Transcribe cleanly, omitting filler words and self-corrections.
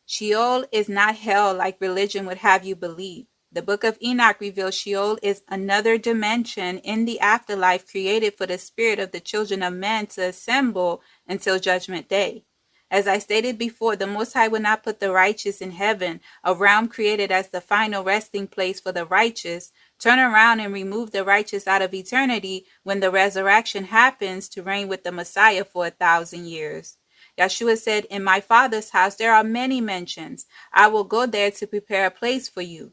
Sheol is not hell like religion would have you believe. The book of Enoch reveals Sheol is another dimension in the afterlife created for the spirit of the children of men to assemble until judgment day. As I stated before, the Most High will not put the righteous in heaven, a realm created as the final resting place for the righteous, turn around and remove the righteous out of eternity when the resurrection happens to reign with the Messiah for 1,000 years. Yeshua said, "In my Father's house there are many mansions. I will go there to prepare a place for you.